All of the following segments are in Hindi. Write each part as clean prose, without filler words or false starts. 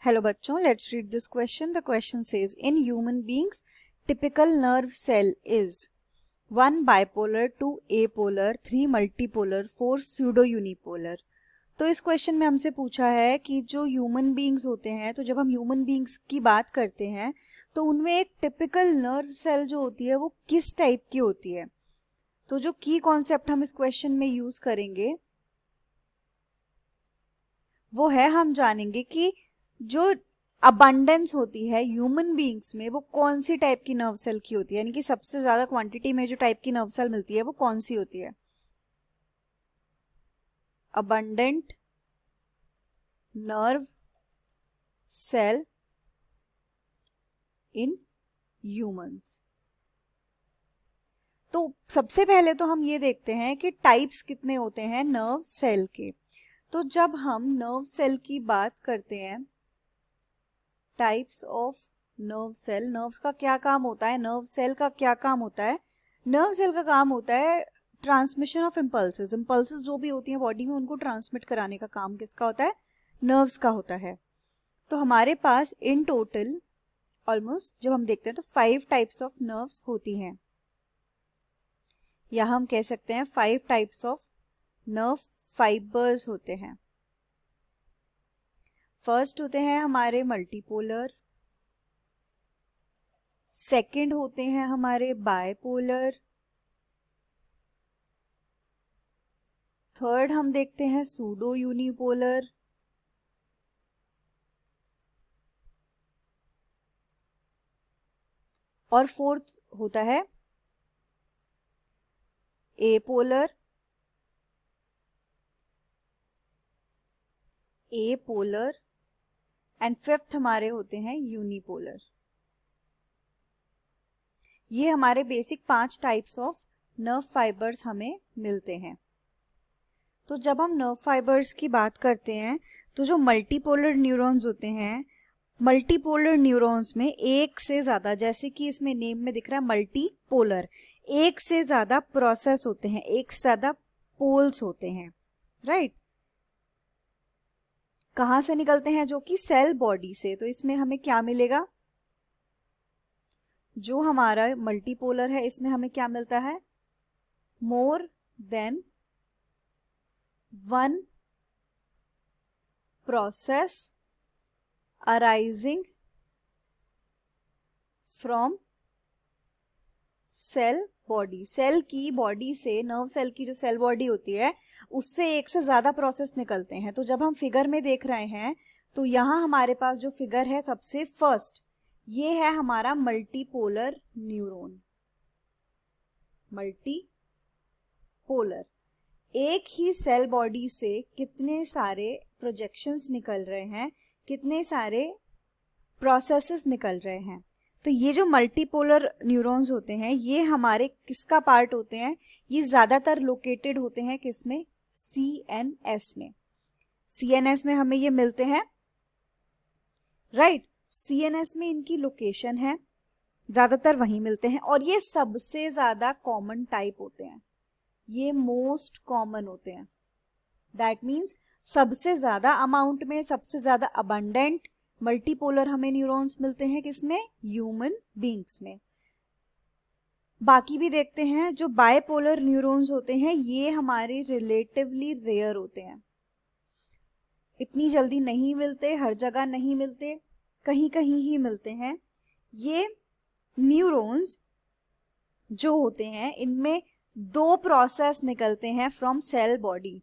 Hello बच्चों, let's read this question. The question says, in human beings, typical nerve cell is 1 bipolar, 2 apolar, 3 multipolar, 4 pseudo-unipolar. तो इस क्वेश्चन में हमसे पूछा है कि जो ह्यूमन बींग्स होते हैं, तो जब हम ह्यूमन बींग्स की बात करते हैं तो उनमें एक टिपिकल नर्व सेल जो होती है वो किस टाइप की होती है. तो जो की कॉन्सेप्ट हम इस क्वेश्चन में यूज करेंगे वो है, हम जानेंगे कि जो अबंडेंस होती है ह्यूमन बींग्स में वो कौन सी टाइप की नर्व सेल की होती है, यानी कि सबसे ज्यादा क्वांटिटी में जो टाइप की नर्व सेल मिलती है वो कौन सी होती है. Abundant nerve cell in humans. तो सबसे पहले तो हम ये देखते हैं कि टाइप्स कितने होते हैं नर्व सेल के. तो जब हम नर्व सेल की बात करते हैं, types of nerve cell, nerves का क्या काम होता है, नर्व सेल का क्या काम होता है. नर्व सेल का काम होता है ट्रांसमिशन ऑफ इम्पल्सेस. इम्पल्सेस जो भी होती हैं बॉडी में उनको ट्रांसमिट कराने का काम किसका होता है, नर्व्स का होता है. तो हमारे पास इन टोटल ऑलमोस्ट जब हम देखते हैं तो 5 टाइप्स ऑफ नर्व्स होती हैं, या हम कह सकते हैं 5 टाइप्स ऑफ नर्व फाइबर्स होते हैं. फर्स्ट होते हैं हमारे मल्टीपोलर, सेकंड होते हैं हमारे बायपोलर, थर्ड हम देखते हैं सूडो यूनिपोलर, और फोर्थ होता है एपोलर, एपोलर, एंड फिफ्थ हमारे होते हैं यूनिपोलर. ये हमारे basic 5 types of nerve fibres हमें मिलते हैं. तो जब हम नर्व फाइबर्स की बात करते हैं तो जो मल्टीपोलर न्यूरॉन्स होते हैं, मल्टीपोलर न्यूरॉन्स में एक से ज्यादा, जैसे कि इसमें नेम में दिख रहा है मल्टीपोलर, एक से ज्यादा प्रोसेस होते हैं, एक से ज्यादा पोल्स होते हैं. राइट. कहां से निकलते हैं, जो कि सेल बॉडी से. तो इसमें हमें क्या मिलेगा, जो हमारा मल्टीपोलर है इसमें हमें क्या मिलता है, more than 1 process arising from cell body. Cell की बॉडी से, नर्व सेल की जो सेल बॉडी होती है उससे एक से ज्यादा प्रोसेस निकलते हैं. तो जब हम फिगर में देख रहे हैं तो यहां हमारे पास जो फिगर है सबसे फर्स्ट, ये है हमारा मल्टीपोलर न्यूरॉन. मल्टीपोलर, एक ही सेल बॉडी से कितने सारे प्रोजेक्शंस निकल रहे हैं, कितने सारे प्रोसेसेस निकल रहे हैं. तो ये जो मल्टीपोलर न्यूरॉन्स होते हैं ये हमारे किसका पार्ट होते हैं, ये ज्यादातर लोकेटेड होते हैं किसमें, सीएनएस में. सीएनएस में हमें ये मिलते हैं. राइट. सीएनएस में इनकी लोकेशन है, ज्यादातर वहीं मिलते हैं, और ये सबसे ज्यादा कॉमन टाइप होते हैं, ये मोस्ट कॉमन होते हैं. दैट मीन्स सबसे ज्यादा अमाउंट में, सबसे ज्यादा अबंडेंट मल्टीपोलर हमें न्यूरॉन्स मिलते हैं किसमें, ह्यूमन बींग्स में. बाकी भी देखते हैं. जो बायपोलर न्यूरॉन्स होते हैं ये हमारे रिलेटिवली रेयर होते हैं, इतनी जल्दी नहीं मिलते, हर जगह नहीं मिलते, कहीं कहीं ही मिलते हैं. ये न्यूरॉन्स जो होते हैं इनमें 2 प्रोसेस निकलते हैं from cell body.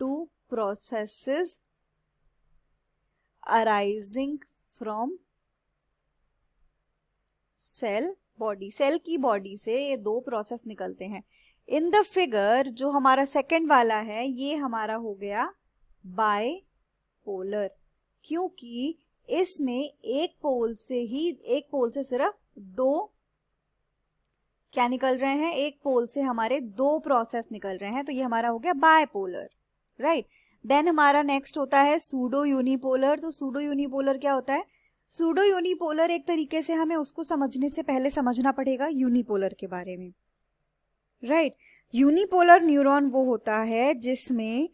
2 processes arising from cell body. Cell की बॉडी से ये 2 प्रोसेस निकलते हैं. इन द फिगर जो हमारा सेकंड वाला है ये हमारा हो गया बायपोलर, क्योंकि इसमें एक पोल से सिर्फ 2 क्या निकल रहे हैं, एक पोल से हमारे 2 प्रोसेस निकल रहे हैं. तो ये हमारा हो गया बायपोलर. राइट. देन हमारा नेक्स्ट होता है सूडो यूनिपोलर. तो सूडो यूनिपोलर क्या होता है, सूडो यूनिपोलर एक तरीके से हमें उसको समझने से पहले समझना पड़ेगा यूनिपोलर के बारे में. राइट. यूनिपोलर न्यूरॉन वो होता है जिसमें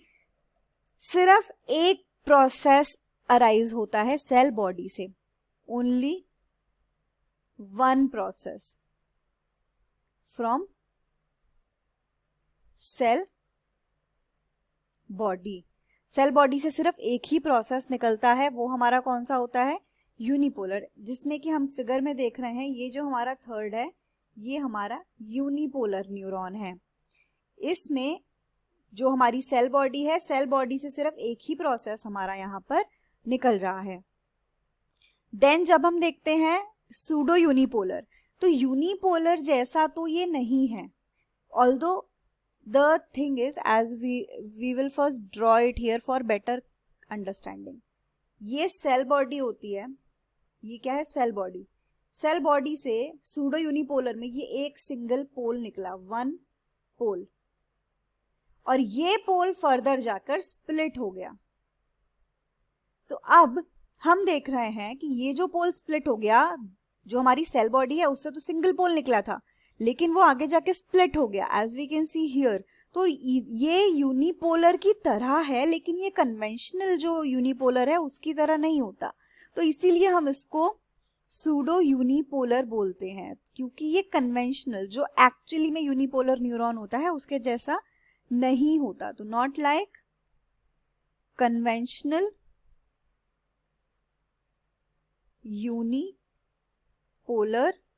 सिर्फ एक प्रोसेस अराइज होता है सेल बॉडी से, only one process from cell body. Cell body से सिर्फ एक ही प्रोसेस निकलता है, वो हमारा कौन सा होता है, यूनिपोलर, जिसमें कि हम फिगर में देख रहे हैं ये जो हमारा थर्ड है ये हमारा यूनिपोलर न्यूरॉन है। इसमें जो हमारी सेल बॉडी है, सेल बॉडी से सिर्फ एक ही प्रोसेस हमारा यहाँ पर निकल रहा है। देन जब हम देखते हैं सूडो यूनिपोलर, तो यूनिपोलर जैसा तो ये नहीं है, although the thing is as we will first draw it here for better understanding। ये सेल बॉडी होती है, ये क्या है, सेल बॉडी। सेल बॉडी से सूडो यूनिपोलर में ये एक सिंगल पोल निकला, वन पोल, और ये पोल फर्दर जाकर स्प्लिट हो गया। तो अब हम देख रहे हैं कि ये जो पोल स्प्लिट हो गया, जो हमारी सेल बॉडी है उससे तो सिंगल पोल निकला था, लेकिन वो आगे जाके स्प्लिट हो गया, as we can see here. तो ये यूनिपोलर की तरह है, लेकिन ये कन्वेंशनल जो यूनिपोलर है उसकी तरह नहीं होता, तो इसीलिए हम इसको सूडो यूनिपोलर बोलते हैं, क्योंकि ये कन्वेंशनल जो एक्चुअली में यूनिपोलर न्यूरॉन होता है उसके जैसा नहीं होता। तो not like conventional unipolar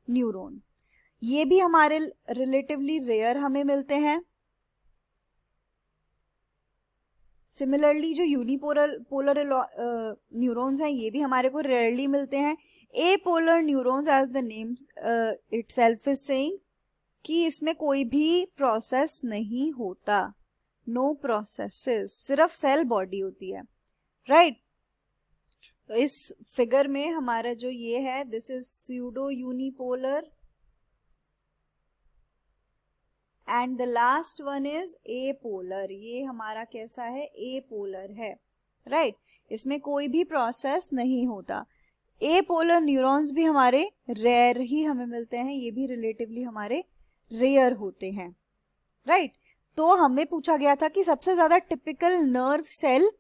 neuron. ये भी हमारे रिलेटिवली रेयर हमें मिलते हैं। सिमिलरली जो यूनिपोलर न्यूरॉन्स हैं ये भी हमारे को रेयरली मिलते हैं। Apolar neurons, as the name itself is saying, कि इसमें कोई भी प्रोसेस नहीं होता, नो प्रोसेसेस, सिर्फ सेल बॉडी होती है, राइट। तो इस फिगर में हमारा जो ये है, this is pseudo unipolar, and the last one is apolar. ये हमारा कैसा है, एपोलर है, राइट। इसमें कोई भी प्रोसेस नहीं होता। एपोलर न्यूरॉन्स भी हमारे रेयर ही हमें मिलते हैं, ये भी रिलेटिवली हमारे रेयर होते हैं, राइट। तो हमें पूछा गया था कि सबसे ज्यादा typical nerve cell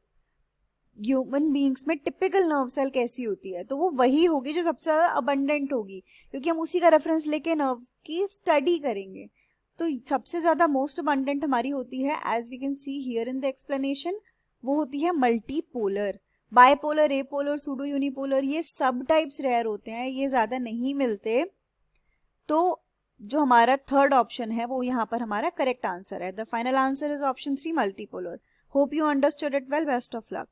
human beings में टिपिकल नर्व सेल कैसी होती है, तो वो वही होगी जो सबसे ज्यादा अबंडेंट होगी, क्योंकि हम उसी का रेफरेंस लेके नर्व की स्टडी करेंगे। तो सबसे ज्यादा मोस्ट अबंडेंट हमारी होती है, as we can see here in the explanation, वो होती है multipolar. Bipolar, apolar, pseudo unipolar, ये सब टाइप्स रेयर होते हैं, ये ज्यादा नहीं मिलते। तो जो हमारा थर्ड ऑप्शन है वो यहाँ पर हमारा करेक्ट आंसर है। The final answer is option 3, multipolar. Hope you understood it well. Best of luck.